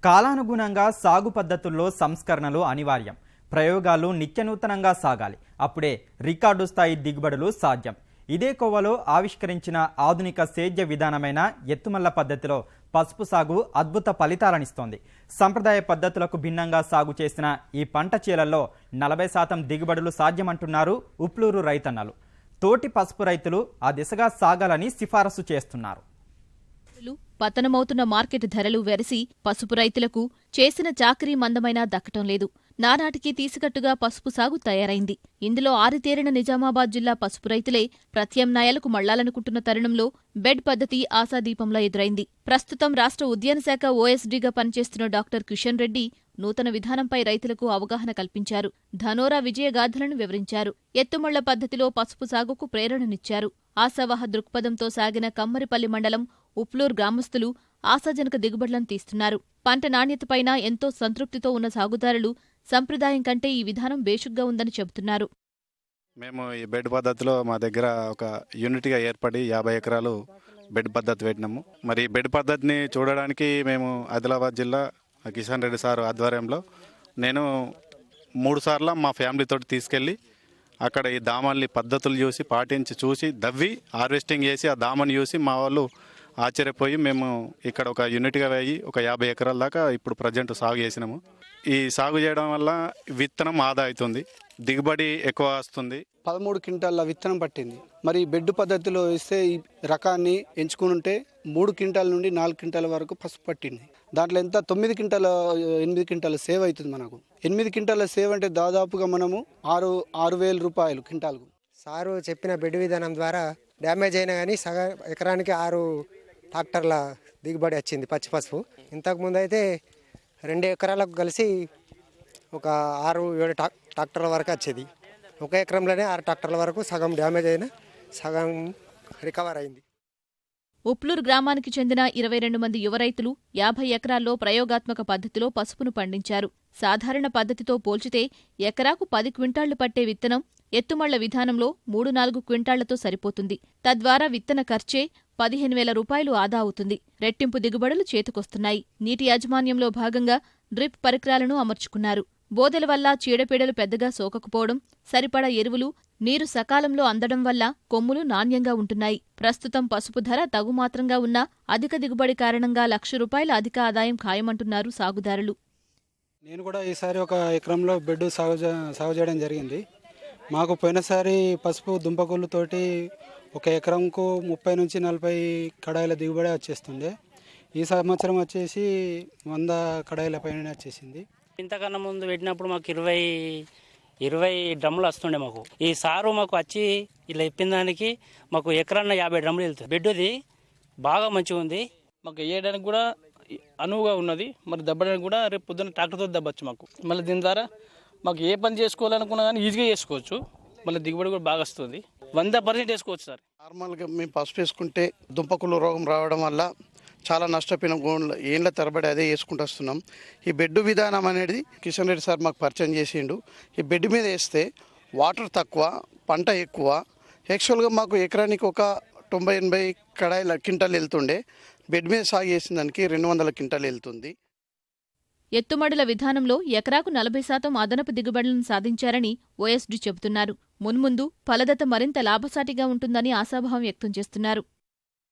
కాలానుగుణంగా సాగు పద్ధతుల్లో సంస్కరణలు అనివార్యం. ప్రయోగాలు నిత్యనూతనంగా సాగాలి. అప్పుడే రికార్డు స్థాయి దిగుబడులు సాధ్యం. ఇదే కోవలో ఆవిష్కరించిన ఆధునిక సేద్య విధానమైన ఎత్తుమల్ల పద్ధతిలో పసుపు సాగు అద్భుత ఫలితాలనిస్తోంది. సంప్రదాయ పద్ధతులకు భిన్నంగా సాగు చేసిన ఈ పంట చేలల్లో 40% దిగుబడులు సాధ్యమంటున్నారు ఉప్లూరు రైతన్నలు. తోటి పసుపు రైతులు ఆ దిశగా సాగాలని సిఫారసు చేస్తున్నారు. పతనమవుతున్న మార్కెట్ ధరలు వెరసి పసుపు రైతులకు చేసిన చాకరీ మందమైనా దక్కటం లేదు. నానాటికి తీసికట్టుగా పసుపు సాగు తయారైంది. ఇందులో ఆరితేరిన నిజామాబాద్ జిల్లా పసుపు రైతులే ప్రత్యామ్నాయాలకు మళ్లాలనుకుంటున్న తరుణంలో బెడ్ పద్ధతి ఆశాదీపంలా ఎదురైంది. ప్రస్తుతం రాష్ట్ర ఉద్యాన శాఖ ఓఎస్డీగా పనిచేస్తున్న డాక్టర్ కిషన్ రెడ్డి నూతన విధానంపై రైతులకు అవగాహన కల్పించారు. ధనోరా విజయగాథలను వివరించారు. ఎత్తుమళ్ల పద్ధతిలో పసుపు సాగుకు ప్రేరణనిచ్చారు. ఆశావహ దృక్పథంతో సాగిన కమ్మరిపల్లి మండలం ఉప్లూరు గ్రామస్తులు ఆశాజనక దిగుబడులను తీస్తున్నారు. పంట నాణ్యతపైన ఎంతో సంతృప్తితో ఉన్న సాగుదారులు సంప్రదాయం కంటే ఈ విధానం బేషుగ్గా ఉందని చెబుతున్నారు. మేము ఈ బెడ్ పద్ధతిలో మా దగ్గర ఒక యూనిట్గా ఏర్పడి 50 ఎకరాలు బెడ్ పద్ధతి పెట్టినాము. మరి బెడ్ పద్ధతిని చూడడానికి మేము ఆదిలాబాద్ జిల్లా కిషన్ రెడ్డి సార్ ఆధ్వర్యంలో నేను 3 సార్లు మా ఫ్యామిలీతో తీసుకెళ్ళి అక్కడ ఈ దామల్ని పద్ధతులు చూసి పాటించి చూసి దవ్వి హార్వెస్టింగ్ చేసి ఆ దామని చూసి మా వాళ్ళు ఆశ్చర్యపోయి మేము ఇక్కడ ఒక యూనిట్గా వేయి ఒక 50 ఎకరాల దాకా ఇప్పుడు ప్రజెంట్ సాగు చేసినాము. ఈ సాగు చేయడం వల్ల విత్తనం ఆదా అవుతుంది, దిగుబడి ఎక్కువ వస్తుంది. 13 క్వింటాల విత్తనం పట్టింది. మరి బెడ్ పద్ధతిలో వేస్తే ఈ రకాన్ని ఎంచుకుని ఉంటే 3 క్వింటాల నుండి 4 క్వింటాల వరకు పసుపు పట్టింది. దాంట్లో ఎంత 9 క్వింటాల 8 క్వింటాల సేవ్ అవుతుంది. మనకు 8 క్వింటాల సేవ్ అంటే దాదాపుగా మనము 6,000 రూపాయలు క్వింటాల్కు. సారు చెప్పిన బెడ్ విధానం ద్వారా డ్యామేజ్ అయినా కానీ సగం ఎకరానికి 6 ట్రాక్టర్ల దిగుబడి వచ్చింది పచ్చి పసుపు. ఇంతకుముందు అయితే 2 ఎకరాలకు కలిసి ఒక 6-7 ట్రాక్టర్ల వరకు వచ్చేది. ఒక ఎకరంలోనే 6 ట్రాక్టర్ల వరకు సగం డ్యామేజ్ అయినా సగం రికవర్ అయింది. ఉప్లూరు గ్రామానికి చెందిన 22 మంది యువ రైతులు 50 ఎకరాల్లో ప్రయోగాత్మక పద్ధతిలో పసుపును పండించారు. సాధారణ పద్ధతితో పోల్చితే ఎకరాకు 10 క్వింటాళ్లు పట్టే విత్తనం ఎత్తుమళ్ల విధానంలో 3-4 క్వింటాళ్లతో సరిపోతుంది. తద్వారా విత్తన ఖర్చే 15,000 రూపాయలు ఆదా అవుతుంది. రెట్టింపు దిగుబడులు చేతికొస్తున్నాయి. నీటి యాజమాన్యంలో భాగంగా డ్రిప్ పరికరాలను అమర్చుకున్నారు. బోదెల వల్ల చీడపీడలు పెద్దగా సోకకపోవడం, సరిపడా ఎరువులు, నీరు సకాలంలో అందడం వల్ల కొమ్ములు నాణ్యంగా ఉంటున్నాయి. ప్రస్తుతం పసుపు ధర తగుమాత్రంగా ఉన్నా అధిక దిగుబడి కారణంగా ₹1,00,000 అధిక ఆదాయం ఖాయమంటున్నారు సాగుదారులు. నేను కూడా ఈసారి ఒక ఎకరంలో బెడ్ సాగు చేయడం జరిగింది. మాకు పోయినసారి పసుపు దుంపకుళ్ళతోటి ఒక ఎకరంకు 30 నుంచి 40 కడాయిల దిగుబడి వచ్చేస్తుండే. ఈ సంవత్సరం వచ్చేసి 100 కడాయిల పైన వచ్చేసింది. ఇంతకన్నా ముందు పెట్టినప్పుడు మాకు 20 డ్రమ్ములు వస్తుండే. మాకు ఈ సారు మాకు వచ్చి ఇలా ఇప్పిన దానికి మాకు ఎకరాన్న 50 డ్రమ్ములు వెళ్తాయి. బెడ్ది బాగా మంచిగా ఉంది. మాకు వేయడానికి కూడా అనువుగా ఉన్నది. మరి దబ్బడానికి కూడా రేపు పొద్దున్న ట్రాక్టర్తో దబ్బచ్చు మాకు. మళ్ళీ దీని ద్వారా మాకు ఏ పని చేసుకోవాలనుకున్నా కానీ ఈజీగా చేసుకోవచ్చు. మళ్ళీ దిగుబడి కూడా బాగా వస్తుంది. 100% వేసుకోవచ్చు సార్. నార్మల్గా మేము పసుపు వేసుకుంటే దుంపకులు రోగం రావడం వల్ల చాలా నష్టపోయిన ఏళ్ళ తరబడి అదే వేసుకుంటూ వస్తున్నాం. ఈ బెడ్ విధానం అనేది కిషన్ రెడ్డి సార్ మాకు పరిచయం చేసిండు. ఈ బెడ్ మీద వేస్తే వాటర్ తక్కువ, పంట ఎక్కువ. యాక్చువల్గా మాకు ఎకరానికి ఒక 90-80 కడాయిల క్వింటాలు వెళ్తుండే. బెడ్ మీద సాగు చేసిన దానికి 200 క్వింటాలు వెళ్తుంది. ఎత్తుమడుల విధానంలో ఎకరాకు 40% అదనపు దిగుబడులను సాధించారని ఓఎస్డీ చెబుతున్నారు. మున్ముందు ఫలదత మరింత లాభసాటిగా ఉంటుందని ఆశాభావం వ్యక్తం చేస్తున్నారు.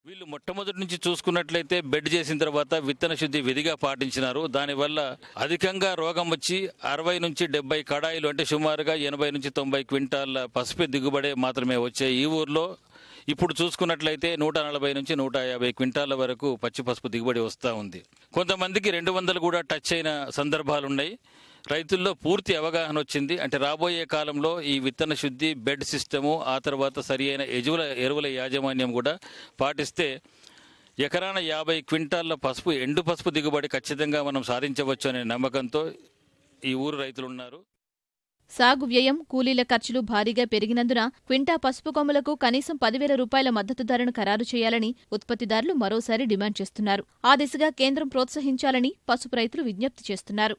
వీళ్ళు మొట్టమొదటి నుంచి చూసుకున్నట్లయితే బెడ్ చేసిన తర్వాత విత్తన శుద్ధి విధిగా పాటించినారు. దానివల్ల అధికంగా రోగం వచ్చి 60 నుంచి 70 కడాయిలు అంటే సుమారుగా 80 నుంచి 90 క్వింటాల పసుపు దిగుబడి మాత్రమే వచ్చాయి. ఈ ఊర్లో ఇప్పుడు చూసుకున్నట్లయితే 140 నుంచి 150 క్వింటాల వరకు పచ్చి పసుపు దిగుబడి వస్తూ ఉంది. కొంతమందికి 200 కూడా టచ్ అయిన సందర్భాలున్నాయి. రైతుల్లో పూర్తి అవగాహన వచ్చింది. అంటే రాబోయే కాలంలో ఈ విత్తన శుద్ధి, బెడ్ సిస్టము, ఆ తర్వాత సరి అయిన ఎరువుల యాజమాన్యం కూడా పాటిస్తే ఎకరాన 50 క్వింటాల పసుపు, ఎండు పసుపు దిగుబడి ఖచ్చితంగా మనం సాధించవచ్చు అనే నమ్మకంతో ఈ ఊరు రైతులున్నారు. సాగు వ్యయం, కూలీల ఖర్చులు భారీగా పెరిగినందున క్వింటా పసుపు కొమ్ములకు కనీసం 10,000 రూపాయల మద్దతు ధరను ఖరారు చేయాలని ఉత్పత్తిదారులు మరోసారి డిమాండ్ చేస్తున్నారు. ఆ దిశగా కేంద్రం ప్రోత్సహించాలని పసుపు రైతులు విజ్ఞప్తి చేస్తున్నారు.